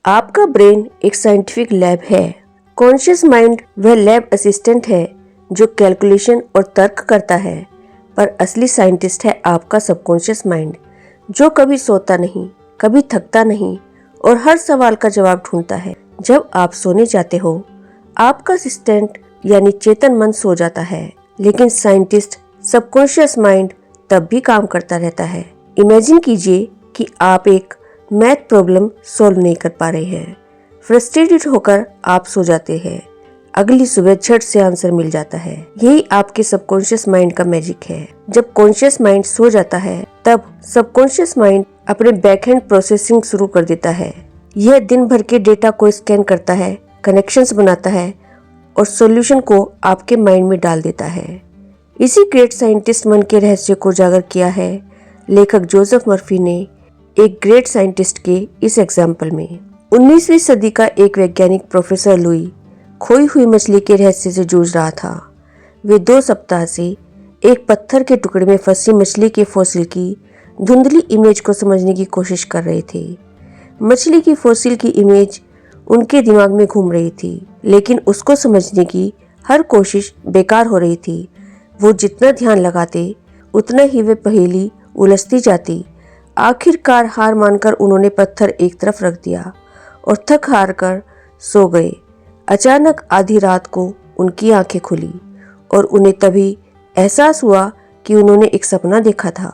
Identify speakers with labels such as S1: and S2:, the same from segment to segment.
S1: आपका ब्रेन एक scientific lab है। कॉन्शियस माइंड वह लैब असिस्टेंट है जो कैलकुलेशन और तर्क करता है, पर असली साइंटिस्ट है आपका सबकॉन्शियस माइंड, जो कभी सोता नहीं, कभी थकता नहीं और हर सवाल का जवाब ढूंढता है। जब आप सोने जाते हो, आपका असिस्टेंट यानी चेतन मन सो जाता है, लेकिन साइंटिस्ट सबकॉन्शियस माइंड तब भी काम करता रहता है। इमेजिन कीजिए कि आप एक मैथ प्रॉब्लम सॉल्व नहीं कर पा रहे हैं। फ्रस्ट्रेटेड होकर आप सो जाते हैं। अगली सुबह झट से आंसर मिल जाता है। यही आपके सबकॉन्शियस माइंड का मैजिक है। जब कॉन्शियस माइंड सो जाता है, तब सबकॉन्शियस माइंड अपने बैकएंड प्रोसेसिंग शुरू कर देता है। यह दिन भर के डेटा को स्कैन करता है, कनेक्शंस बनाता है और सॉल्यूशन को आपके माइंड में डाल देता है। इसी ग्रेट साइंटिस्ट मन के रहस्य को उजागर किया है लेखक जोसेफ मर्फी ने एक ग्रेट साइंटिस्ट के इस एग्जाम्पल में। 19वीं सदी का एक वैज्ञानिक प्रोफेसर लुई खोई हुई मछली के रहस्य से जूझ रहा था। वे 2 सप्ताह से एक पत्थर के टुकड़े में फंसी मछली के फॉसिल की धुंधली इमेज को समझने की कोशिश कर रहे थे। मछली की फॉसिल की इमेज उनके दिमाग में घूम रही थी, लेकिन उसको समझने की हर कोशिश बेकार हो रही थी। वो जितना ध्यान लगाते, उतना ही वे पहेली उलझती जाती। आखिरकार हार मानकर उन्होंने पत्थर एक तरफ रख दिया और थक हार कर सो गए। अचानक आधी रात को उनकी आंखें खुली और उन्हें तभी एहसास हुआ कि उन्होंने एक सपना देखा था।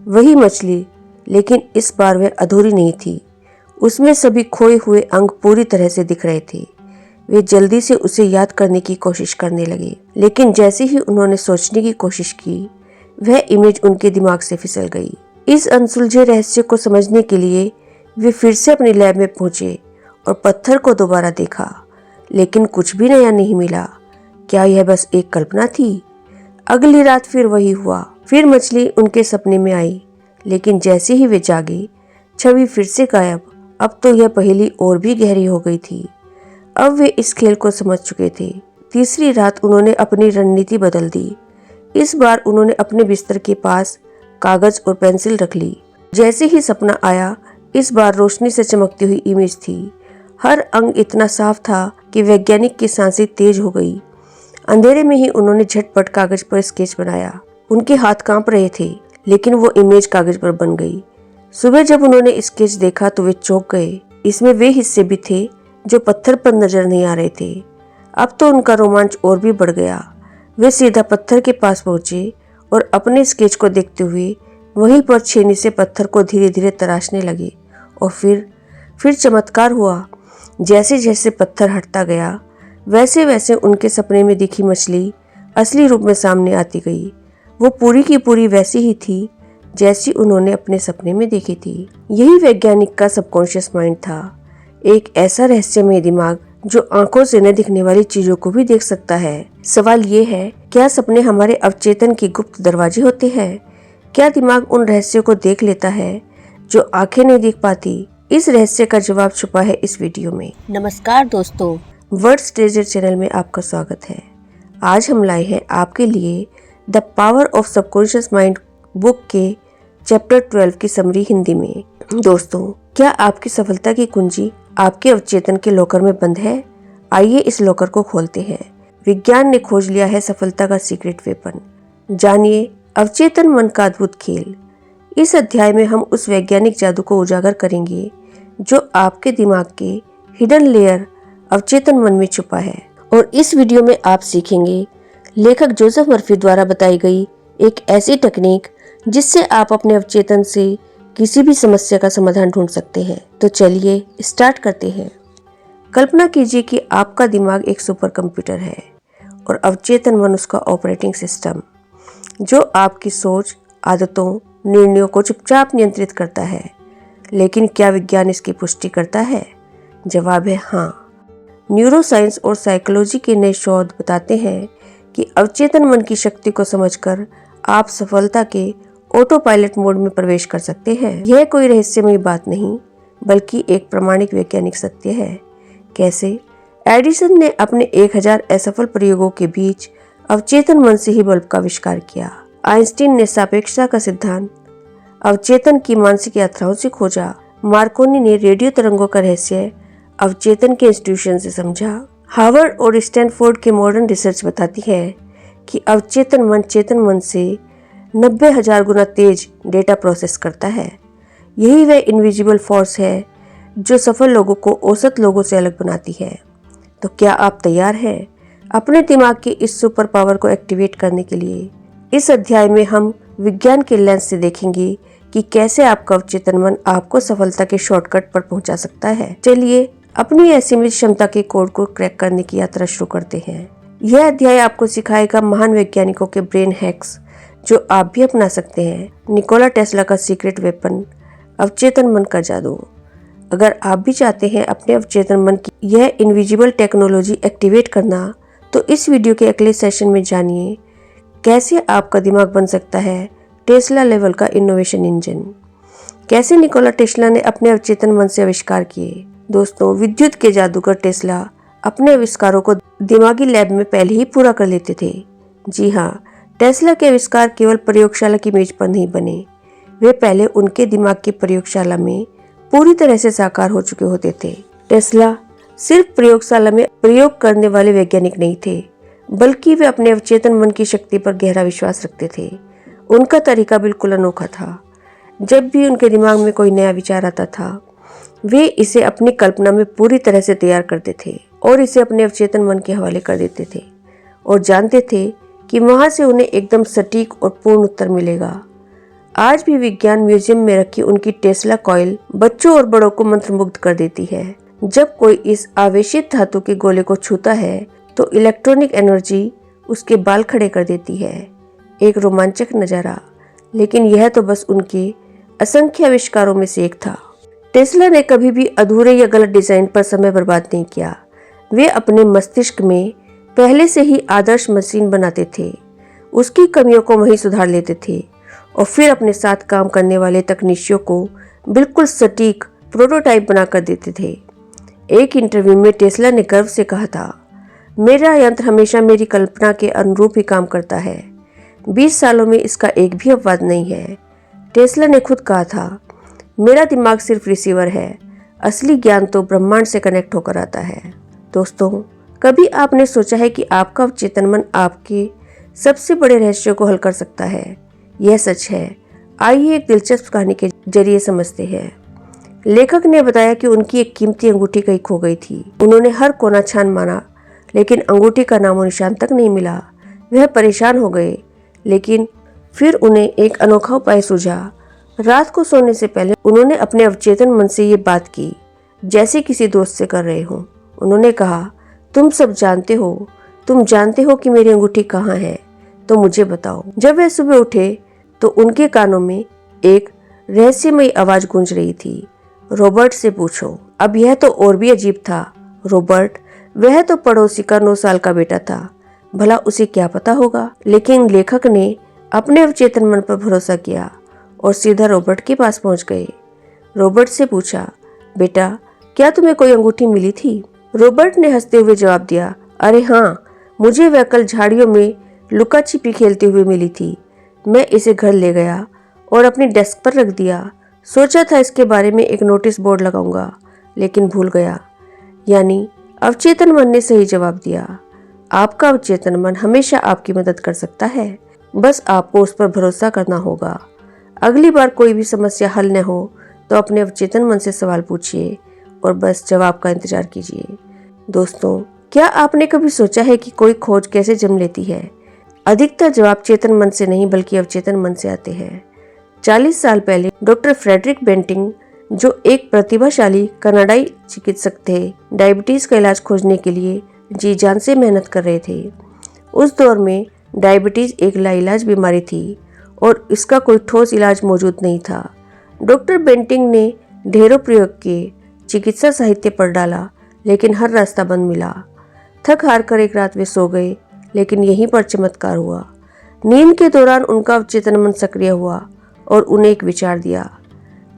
S1: वही मछली, लेकिन इस बार वह अधूरी नहीं थी। उसमें सभी खोए हुए अंग पूरी तरह से दिख रहे थे। वे जल्दी से उसे याद करने की कोशिश करने लगे, लेकिन जैसे ही उन्होंने सोचने की कोशिश की, वह इमेज उनके दिमाग से फिसल गई। इस अनसुलझे रहस्य को समझने के लिए वे फिर से अपने लैब में पहुंचे और पत्थर को दोबारा देखा, लेकिन कुछ भी नया नहीं मिला। क्या यह बस एक कल्पना थी? अगली रात फिर वही हुआ। फिर मछली उनके सपने में आई, लेकिन जैसे ही वे जागे, छवि फिर से गायब। अब तो यह पहेली और भी गहरी हो गई थी। अब वे इस खेल को समझ चुके थे। तीसरी रात उन्होंने अपनी रणनीति बदल दी। इस बार उन्होंने अपने बिस्तर के पास कागज और पेंसिल रख ली। जैसे ही सपना आया, इस बार रोशनी से चमकती हुई इमेज थी। हर अंग इतना साफ था कि वैज्ञानिक की सांसें तेज हो गई। अंधेरे में ही उन्होंने झटपट कागज पर स्केच बनाया। उनके हाथ कांप रहे थे, लेकिन वो इमेज कागज पर बन गई। सुबह जब उन्होंने स्केच देखा तो वे चौंक गए। इसमें वे हिस्से भी थे जो पत्थर पर नजर नहीं आ रहे थे। अब तो उनका रोमांच और भी बढ़ गया। वे सीधा पत्थर के पास पहुंचे और अपने स्केच को देखते हुए वहीं पर छेनी से पत्थर को धीरे धीरे तराशने लगे। और फिर चमत्कार हुआ। जैसे जैसे पत्थर हटता गया, वैसे वैसे उनके सपने में दिखी मछली असली रूप में सामने आती गई। वो पूरी की पूरी वैसी ही थी जैसी उन्होंने अपने सपने में देखी थी। यही वैज्ञानिक का सबकॉन्शियस माइंड था, एक ऐसा रहस्यमय दिमाग जो आंखों से न दिखने वाली चीजों को भी देख सकता है। सवाल ये है, क्या सपने हमारे अवचेतन की गुप्त दरवाजे होते हैं? क्या दिमाग उन रहस्यों को देख लेता है जो आंखें नहीं देख पाती? इस रहस्य का जवाब छुपा है इस वीडियो में। नमस्कार दोस्तों, वर्ड्स ट्रेजर चैनल में आपका स्वागत है। आज हम लाए हैं आपके लिए the power of subconscious mind book के चैप्टर 12 की समरी हिंदी में। दोस्तों, क्या आपकी सफलता की कुंजी आपके अवचेतन के लॉकर में बंद है? आइए इस लॉकर को खोलते हैं। विज्ञान ने खोज लिया है सफलता का सीक्रेट वेपन। जानिए अवचेतन मन का अद्भुत खेल। इस अध्याय में हम उस वैज्ञानिक जादू को उजागर करेंगे जो आपके दिमाग के हिडन लेयर अवचेतन मन में छुपा है। और इस वीडियो में आप सीखेंगे लेखक जोसेफ मर्फी द्वारा बताई गई एक ऐसी टेक्निक जिससे आप अपने अवचेतन से किसी भी समस्या का समाधान ढूंढ सकते हैं। तो चलिए स्टार्ट करते हैं। कल्पना कीजिए कि आपका दिमाग एक सुपर कंप्यूटर है और अवचेतन मन उसका ऑपरेटिंग सिस्टम, जो आपकी सोच, आदतों, निर्णयों को चुपचाप नियंत्रित करता है। लेकिन क्या विज्ञान इसकी पुष्टि करता है? जवाब है हाँ। न्यूरोसाइंस और साइकोलॉजी के नए शोध बताते हैं कि अवचेतन मन की शक्ति को समझकर आप सफलता के ऑटो पायलट मोड में प्रवेश कर सकते हैं। यह कोई रहस्यमयी बात नहीं, बल्कि एक प्रामाणिक वैज्ञानिक सत्य है। कैसे? एडिसन ने अपने 1000 असफल प्रयोगों के बीच अवचेतन मन से ही बल्ब का आविष्कार किया। आइंस्टीन ने सापेक्षता का सिद्धांत अवचेतन की मानसिक यात्राओं से खोजा। मार्कोनी ने रेडियो तरंगों का रहस्य अवचेतन के इंस्टीट्यूशन से समझा। हार्वर्ड और स्टैनफोर्ड के मॉडर्न रिसर्च बताती है कि अवचेतन मन चेतन मन से 90,000 गुना तेज डेटा प्रोसेस करता है। यही वह इनविजिबल फोर्स है जो सफल लोगों को औसत लोगों से अलग बनाती है। तो क्या आप तैयार हैं अपने दिमाग की इस सुपर पावर को एक्टिवेट करने के लिए? इस अध्याय में हम विज्ञान के लेंस से देखेंगे कि कैसे आपका अवचेतन मन आपको सफलता के शॉर्टकट पर पहुंचा सकता है। चलिए अपनी असीमित क्षमता के कोड को क्रैक करने की यात्रा शुरू करते हैं। यह अध्याय आपको सिखाएगा महान वैज्ञानिकों के ब्रेन हैक्स जो आप भी अपना सकते हैं। निकोला टेस्ला का सीक्रेट वेपन, अवचेतन मन का जादू। अगर आप भी चाहते हैं अपने अवचेतन मन की यह इनविजिबल टेक्नोलॉजी एक्टिवेट करना, तो इस वीडियो के अगले सेशन में जानिए कैसे आपका दिमाग बन सकता है टेस्ला लेवल का इनोवेशन इंजन। कैसे निकोला टेस्ला ने अपने अवचेतन मन से आविष्कार किए। दोस्तों, विद्युत के जादूगर टेस्ला अपने आविष्कारों को दिमागी लैब में पहले ही पूरा कर लेते थे। जी हाँ, टेस्ला के आविष्कार केवल प्रयोगशाला की मेज पर नहीं बने, वे पहले उनके दिमाग की प्रयोगशाला में पूरी तरह से साकार हो चुके होते थे। टेस्ला सिर्फ प्रयोगशाला में प्रयोग करने वाले वैज्ञानिक नहीं थे, बल्कि वे अपने अवचेतन मन की शक्ति पर गहरा विश्वास रखते थे। उनका तरीका बिल्कुल अनोखा था। जब भी उनके दिमाग में कोई नया विचार आता था, वे इसे अपनी कल्पना में पूरी तरह से तैयार करते थे और इसे अपने अवचेतन मन के हवाले कर देते थे और जानते थे कि वहां से उन्हें एकदम सटीक और पूर्ण उत्तर मिलेगा। आज भी विज्ञान म्यूजियम में रखी उनकी टेस्ला कॉइल बच्चों और बड़ों को मंत्रमुग्ध कर देती है। जब कोई इस आवेशित धातु के गोले को छूता है तो इलेक्ट्रॉनिक एनर्जी उसके बाल खड़े कर देती है। एक रोमांचक नजारा, लेकिन यह तो बस उनके असंख्य आविष्कारों में से एक था। टेस्ला ने कभी भी अधूरे या गलत डिजाइन पर समय बर्बाद नहीं किया। वे अपने मस्तिष्क में पहले से ही आदर्श मशीन बनाते थे, उसकी कमियों को वहीं सुधार लेते थे और फिर अपने साथ काम करने वाले तकनीशियों को बिल्कुल सटीक प्रोटोटाइप बनाकर देते थे। एक इंटरव्यू में टेस्ला ने गर्व से कहा था, मेरा यंत्र हमेशा मेरी कल्पना के अनुरूप ही काम करता है। 20 सालों में इसका एक भी अपवाद नहीं है। टेस्ला ने खुद कहा था, मेरा दिमाग सिर्फ रिसीवर है, असली ज्ञान तो ब्रह्मांड से कनेक्ट होकर आता है। दोस्तों, कभी आपने सोचा है कि आपका अवचेतन मन आपके सबसे बड़े रहस्यों को हल कर सकता है? यह सच है। आइए एक दिलचस्प कहानी के जरिए समझते हैं। लेखक ने बताया कि उनकी एक कीमती अंगूठी कहीं खो गई थी। उन्होंने हर कोना छान मारा, लेकिन अंगूठी का नामो निशान तक नहीं मिला। वह परेशान हो गए, लेकिन फिर उन्हें एक अनोखा उपाय सूझा। रात को सोने से पहले उन्होंने अपने अवचेतन मन से ये बात की, जैसे किसी दोस्त से कर रहे हो। उन्होंने कहा, तुम सब जानते हो, तुम जानते हो कि मेरी अंगूठी कहाँ है, तो मुझे बताओ। जब वह सुबह उठे तो उनके कानों में एक रहस्यमयी आवाज गूंज रही थी, रॉबर्ट से पूछो। अब यह तो और भी अजीब था। रॉबर्ट, वह तो पड़ोसी का 9 साल का बेटा था, भला उसे क्या पता होगा। लेकिन लेखक ने अपने अवचेतन मन पर भरोसा किया और सीधा रॉबर्ट के पास पहुंच गए। रॉबर्ट से पूछा, बेटा, क्या तुम्हें कोई अंगूठी मिली थी? रॉबर्ट ने हंसते हुए जवाब दिया, अरे हाँ, मुझे वह कल झाड़ियों में लुका छिपी खेलते हुए मिली थी। मैं इसे घर ले गया और अपनी डेस्क पर रख दिया। सोचा था इसके बारे में एक नोटिस बोर्ड लगाऊंगा, लेकिन भूल गया। यानी अवचेतन मन ने सही जवाब दिया। आपका अवचेतन मन हमेशा आपकी मदद कर सकता है, बस आपको उस पर भरोसा करना होगा। अगली बार कोई भी समस्या हल न हो तो अपने अवचेतन मन से सवाल पूछिए और बस जवाब का इंतजार कीजिए। दोस्तों, क्या आपने कभी सोचा है कि कोई खोज कैसे जन्म लेती है? अधिकतर जवाब चेतन मन से नहीं बल्कि अवचेतन मन से आते हैं। 40 साल पहले डॉक्टर फ्रेडरिक बेंटिंग, जो एक प्रतिभाशाली कनाडाई चिकित्सक थे, डायबिटीज का इलाज खोजने के लिए जी जान से मेहनत कर रहे थे। उस दौर में डायबिटीज एक लाइलाज बीमारी थी और इसका कोई ठोस इलाज मौजूद नहीं था। डॉक्टर बेंटिंग ने ढेरों प्रयोग किए, चिकित्सा साहित्य पर डाला, लेकिन हर रास्ता बंद मिला। थक हार कर एक रात वे सो गए, लेकिन यहीं पर चमत्कार हुआ। नींद के दौरान उनका अवचेतन मन सक्रिय हुआ और उन्हें एक विचार दिया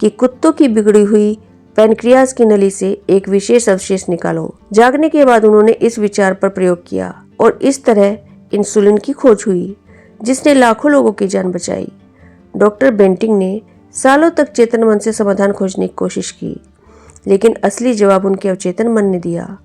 S1: कि कुत्तों की बिगड़ी हुई पैनक्रियाज की नली से एक विशेष अवशेष निकालो। जागने के बाद उन्होंने इस विचार पर प्रयोग किया और इस तरह इंसुलिन की खोज हुई, जिसने लाखों लोगों की जान बचाई। डॉक्टर बेंटिंग ने सालों तक चेतन मन से समाधान खोजने की कोशिश की, लेकिन असली जवाब उनके अवचेतन मन ने दिया,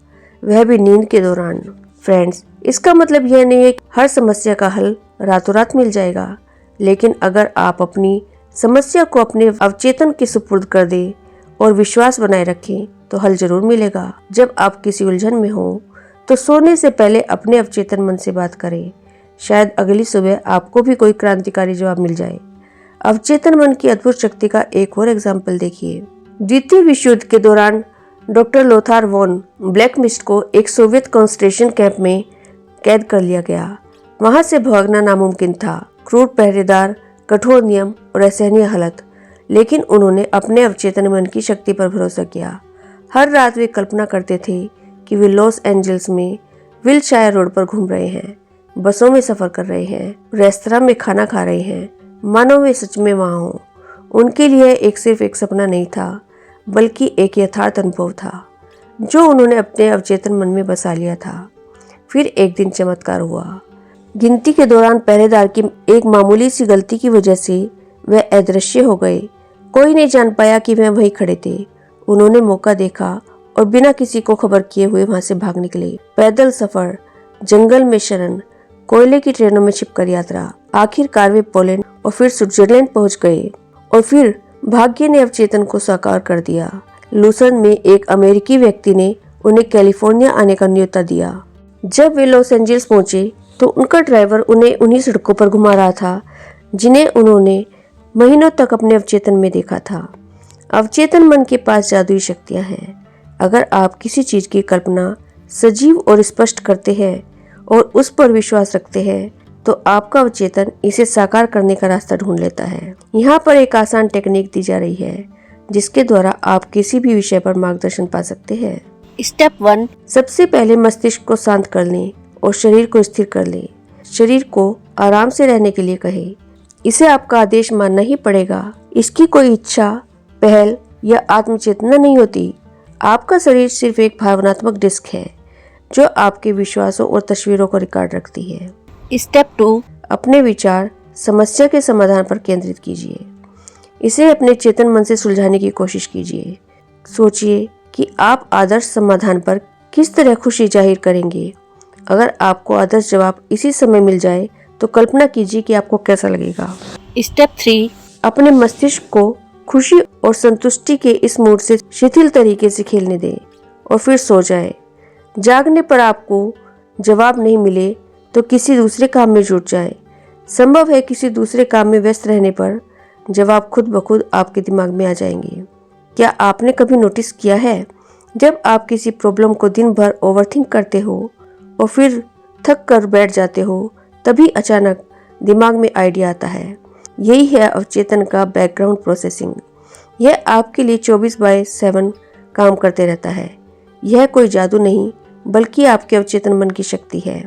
S1: वह भी नींद के दौरान। फ्रेंड्स, इसका मतलब यह नहीं है कि हर समस्या का हल रातों रात मिल जाएगा, लेकिन अगर आप अपनी समस्या को अपने अवचेतन के सुपुर्द कर दे और विश्वास बनाए रखें तो हल जरूर मिलेगा। जब आप किसी उलझन में हो तो सोने से पहले अपने अवचेतन मन से बात करें, शायद अगली सुबह आपको भी कोई क्रांतिकारी जवाब मिल जाए। अवचेतन मन की अद्भुत शक्ति का एक और एग्जाम्पल देखिए। द्वितीय विश्व युद्ध के दौरान डॉक्टर लोथार वॉन ब्लैकमिस्ट को एक सोवियत कंसंट्रेशन कैंप में कैद कर लिया गया। वहां से भागना नामुमकिन था। क्रूर पहरेदार, कठोर नियम और असहनीय हालत, लेकिन उन्होंने अपने अवचेतन मन की शक्ति पर भरोसा किया। हर रात वे कल्पना करते थे कि वे लॉस एंजल्स में विल्शायर रोड पर घूम रहे हैं, बसों में सफर कर रहे हैं, रेस्तरां में खाना खा रहे हैं, मानो वे सच में वहां हों। उनके लिए सिर्फ एक सपना नहीं था, बल्कि एक यथार्थ अनुभव था जो उन्होंने अपने अवचेतन मन में बसा लिया था। फिर एक दिन चमत्कार हुआ। गिनती के दौरान पहरेदार की एक मामूली सी गलती की वजह से वह अदृश्य हो गए। कोई नहीं जान पाया कि वह वहीं खड़े थे। उन्होंने मौका देखा और बिना किसी को खबर किए हुए वहां से भाग निकले। पैदल सफर, जंगल में शरण, कोयले की ट्रेनों में छिपकर यात्रा, आखिरकार वे पोलैंड और फिर स्विट्जरलैंड पहुंच गए। और फिर भाग्य ने अवचेतन को साकार कर दिया। लूसर्न में एक अमेरिकी व्यक्ति ने उन्हें कैलिफोर्निया आने का न्योता दिया। जब वे लॉस एंजल्स पहुंचे तो उनका ड्राइवर उन्हें उन्हीं सड़कों पर घुमा रहा था जिन्हें उन्होंने महीनों तक अपने अवचेतन में देखा था। अवचेतन मन के पास जादुई शक्तियां हैं। अगर आप किसी चीज की कल्पना सजीव और स्पष्ट करते हैं और उस पर विश्वास रखते हैं तो आपका अवचेतन इसे साकार करने का रास्ता ढूंढ लेता है। यहाँ पर एक आसान टेक्निक दी जा रही है जिसके द्वारा आप किसी भी विषय पर मार्गदर्शन पा सकते हैं। स्टेप 1, सबसे पहले मस्तिष्क को शांत कर लें और शरीर को स्थिर कर लें। शरीर को आराम से रहने के लिए कहें। इसे आपका आदेश मानना ही पड़ेगा। इसकी कोई इच्छा, पहल या आत्मचेतना नहीं होती। आपका शरीर सिर्फ एक भावनात्मक डिस्क है जो आपके विश्वासों और तस्वीरों को रिकॉर्ड रखती है। स्टेप 2, अपने विचार समस्या के समाधान पर केंद्रित कीजिए। इसे अपने चेतन मन से सुलझाने की कोशिश कीजिए। सोचिए कि आप आदर्श समाधान पर किस तरह खुशी जाहिर करेंगे। अगर आपको आदर्श जवाब इसी समय मिल जाए तो कल्पना कीजिए कि आपको कैसा लगेगा। स्टेप 3, अपने मस्तिष्क को खुशी और संतुष्टि के इस मूड से शिथिल तरीके से खेलने दें और फिर सो जाएं। जागने पर आपको जवाब नहीं मिले तो किसी दूसरे काम में जुट जाएं। संभव है किसी दूसरे काम में व्यस्त रहने पर जवाब खुद ब खुद आपके दिमाग में आ जाएंगे। क्या आपने कभी नोटिस किया है, जब आप किसी प्रॉब्लम को दिन भर ओवरथिंक करते हो और फिर थक कर बैठ जाते हो, तभी अचानक दिमाग में आइडिया आता है। यही है अवचेतन का बैकग्राउंड प्रोसेसिंग। यह आपके लिए 24/7 काम करते रहता है। यह कोई जादू नहीं, बल्कि आपके अवचेतन मन की शक्ति है।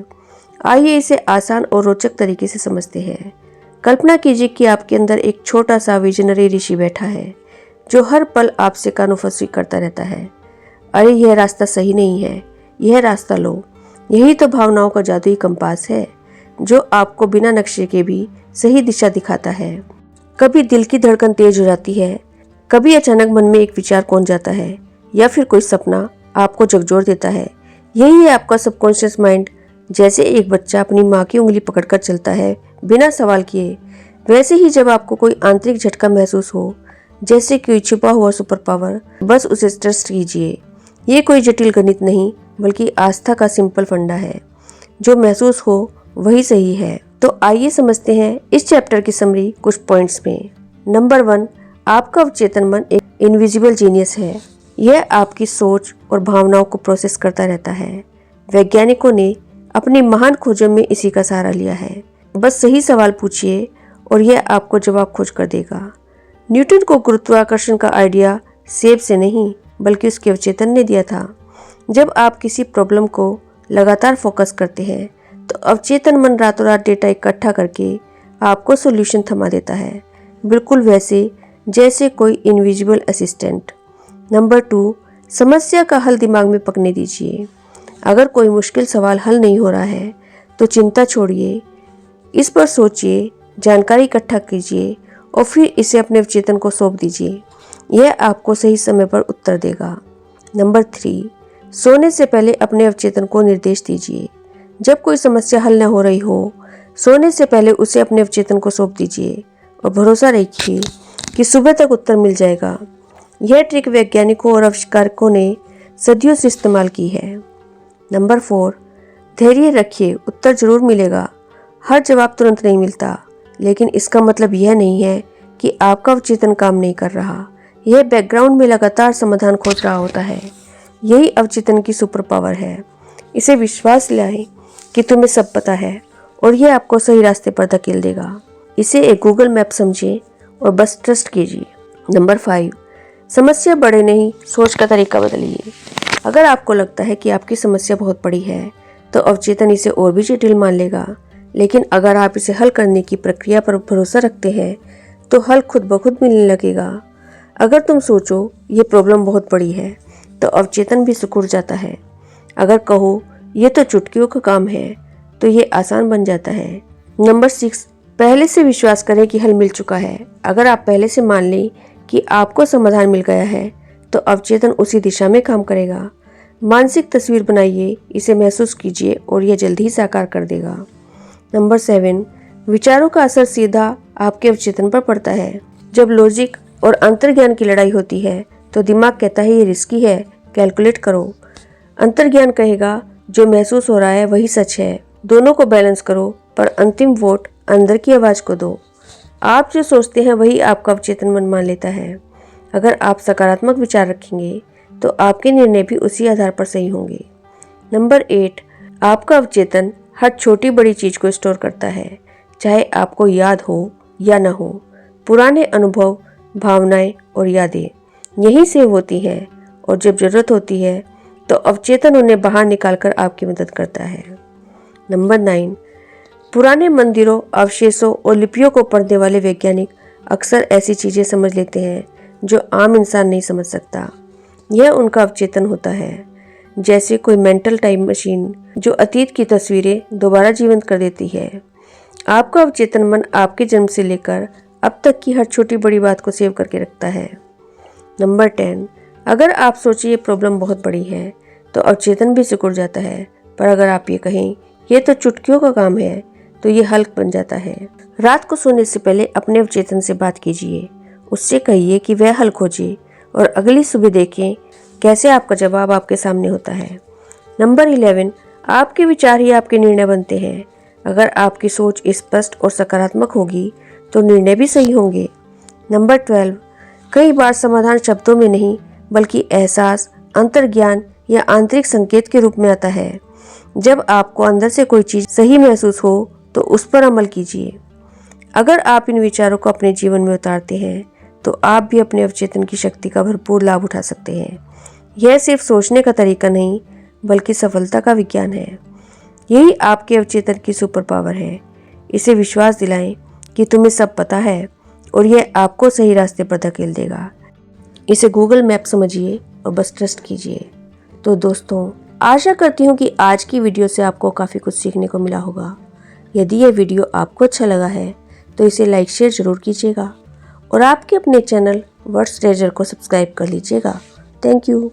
S1: आइए इसे आसान और रोचक तरीके से समझते हैं। कल्पना कीजिए कि आपके अंदर एक छोटा सा विजनरी ऋषि बैठा है जो हर पल आपसे कानूफसी करता रहता है। अरे यह रास्ता सही नहीं है, यह रास्ता लो। यही तो भावनाओं का जादुई कंपास है जो आपको बिना नक्शे के भी सही दिशा दिखाता है। कभी दिल की धड़कन तेज हो जाती है, कभी अचानक मन में एक विचार कौंध जाता है, या फिर कोई सपना आपको झकझोर देता है। यही है आपका सबकॉन्शियस माइंड। जैसे एक बच्चा अपनी माँ की उंगली पकड़कर चलता है बिना सवाल किए, वैसे ही जब आपको कोई आंतरिक झटका महसूस हो, जैसे कोई छुपा हुआ सुपर पावर, बस उसे ट्रस्ट कीजिए। ये कोई जटिल गणित नहीं, बल्कि आस्था का सिंपल फंडा है। जो महसूस हो वही सही है। तो आइए समझते हैं इस चैप्टर की समरी कुछ पॉइंट्स में। नंबर 1, आपका अवचेतन मन एक इनविजिबल जीनियस है। यह आपकी सोच और भावनाओं को प्रोसेस करता रहता है। वैज्ञानिकों ने अपनी महान खोजों में इसी का सहारा लिया है। बस सही सवाल पूछिए और यह आपको जवाब खोज कर देगा। न्यूटन को गुरुत्वाकर्षण का आइडिया सेब से नहीं, बल्कि उसके अवचेतन ने दिया था। जब आप किसी प्रॉब्लम को लगातार फोकस करते हैं तो अवचेतन मन रातों रात डेटा इकट्ठा करके आपको सॉल्यूशन थमा देता है, बिल्कुल वैसे जैसे कोई इनविजिबल असिस्टेंट। नंबर 2, समस्या का हल दिमाग में पकने दीजिए। अगर कोई मुश्किल सवाल हल नहीं हो रहा है तो चिंता छोड़िए, इस पर सोचिए, जानकारी इकट्ठा कीजिए और फिर इसे अपने अवचेतन को सौंप दीजिए। यह आपको सही समय पर उत्तर देगा। नंबर 3, सोने से पहले अपने अवचेतन को निर्देश दीजिए। जब कोई समस्या हल न हो रही हो, सोने से पहले उसे अपने अवचेतन को सौंप दीजिए और भरोसा रखिए कि सुबह तक उत्तर मिल जाएगा। यह ट्रिक वैज्ञानिकों और आविष्कारकों ने सदियों से इस्तेमाल की है। नंबर 4, धैर्य रखिए, उत्तर जरूर मिलेगा। हर जवाब तुरंत नहीं मिलता, लेकिन इसका मतलब यह नहीं है कि आपका अवचेतन काम नहीं कर रहा। यह बैकग्राउंड में लगातार समाधान खोज रहा होता है। यही अवचेतन की सुपर पावर है। इसे विश्वास दिलाएं कि तुम्हें सब पता है और यह आपको सही रास्ते पर धकेल देगा। इसे एक गूगल मैप समझिए और बस ट्रस्ट कीजिए। नंबर 5, समस्या बड़े नहीं, सोच का तरीका बदलिए। अगर आपको लगता है कि आपकी समस्या बहुत बड़ी है, तो अवचेतन इसे और भी जटिल मान लेगा। लेकिन अगर आप इसे हल करने की प्रक्रिया पर भरोसा रखते हैं, तो हल खुद ब खुद मिलने लगेगा। अगर तुम सोचो ये प्रॉब्लम बहुत बड़ी है, तो अवचेतन भी सिकुड़ जाता है। अगर कहो ये तो चुटकियों का काम है, तो ये आसान बन जाता है। नंबर 6, पहले से विश्वास करें कि हल मिल चुका है। अगर आप पहले से मान लें कि आपको समाधान मिल गया है, तो अवचेतन उसी दिशा में काम करेगा। मानसिक तस्वीर बनाइए, इसे महसूस कीजिए और यह जल्द ही साकार कर देगा। नंबर 7, विचारों का असर सीधा आपके अवचेतन पर पड़ता है। जब लॉजिक और अंतर्ज्ञान की लड़ाई होती है, तो दिमाग कहता है ये रिस्की है, कैलकुलेट करो। अंतर्ज्ञान कहेगा जो महसूस हो रहा है वही सच है। दोनों को बैलेंस करो, पर अंतिम वोट अंदर की आवाज को दो। आप जो सोचते हैं वही आपका अवचेतन मन मान लेता है। अगर आप सकारात्मक विचार रखेंगे, तो आपके निर्णय भी उसी आधार पर सही होंगे। नंबर 8, आपका अवचेतन हर छोटी बड़ी चीज को स्टोर करता है, चाहे आपको याद हो या न हो। पुराने अनुभव, भावनाएं और यादें यहीं सेव होती हैं, और जब जरूरत होती है तो अवचेतन उन्हें बाहर निकालकर आपकी मदद करता है। नंबर 9, पुराने मंदिरों, अवशेषों और लिपियों को पढ़ने वाले वैज्ञानिक अक्सर ऐसी चीजें समझ लेते हैं जो आम इंसान नहीं समझ सकता। यह उनका अवचेतन होता है, जैसे कोई मेंटल टाइम मशीन जो अतीत की तस्वीरें दोबारा जीवंत कर देती है। आपका अवचेतन मन आपके जन्म से लेकर अब तक की हर छोटी बड़ी बात को सेव करके रखता है। नंबर 10, अगर आप सोचिए ये प्रॉब्लम बहुत बड़ी है, तो अवचेतन भी सिकुड़ जाता है। पर अगर आप ये कहें ये तो चुटकियों का काम है, तो ये हल्क बन जाता है। रात को सोने से पहले अपने अवचेतन से बात कीजिए। उससे कहिए कि वह हल खोजे और अगली सुबह देखें कैसे आपका जवाब आपके सामने होता है। नंबर 11, आपके विचार ही आपके निर्णय बनते हैं। अगर आपकी सोच स्पष्ट और सकारात्मक होगी, तो निर्णय भी सही होंगे। नंबर 12, कई बार समाधान शब्दों में नहीं, बल्कि एहसास, अंतर्ज्ञान या आंतरिक संकेत के रूप में आता है। जब आपको अंदर से कोई चीज सही महसूस हो, तो उस पर अमल कीजिए। अगर आप इन विचारों को अपने जीवन में उतारते हैं, तो आप भी अपने अवचेतन की शक्ति का भरपूर लाभ उठा सकते हैं। यह सिर्फ सोचने का तरीका नहीं, बल्कि सफलता का विज्ञान है। यही आपके अवचेतन की सुपर पावर है। इसे विश्वास दिलाएं कि तुम्हें सब पता है और यह आपको सही रास्ते पर धकेल देगा। इसे गूगल मैप समझिए और बस ट्रस्ट कीजिए। तो दोस्तों, आशा करती हूँ कि आज की वीडियो से आपको काफ़ी कुछ सीखने को मिला होगा। यदि यह वीडियो आपको अच्छा लगा है, तो इसे लाइक शेयर जरूर कीजिएगा और आपके अपने चैनल वर्ड्स ट्रेजर को सब्सक्राइब कर लीजिएगा। Thank you.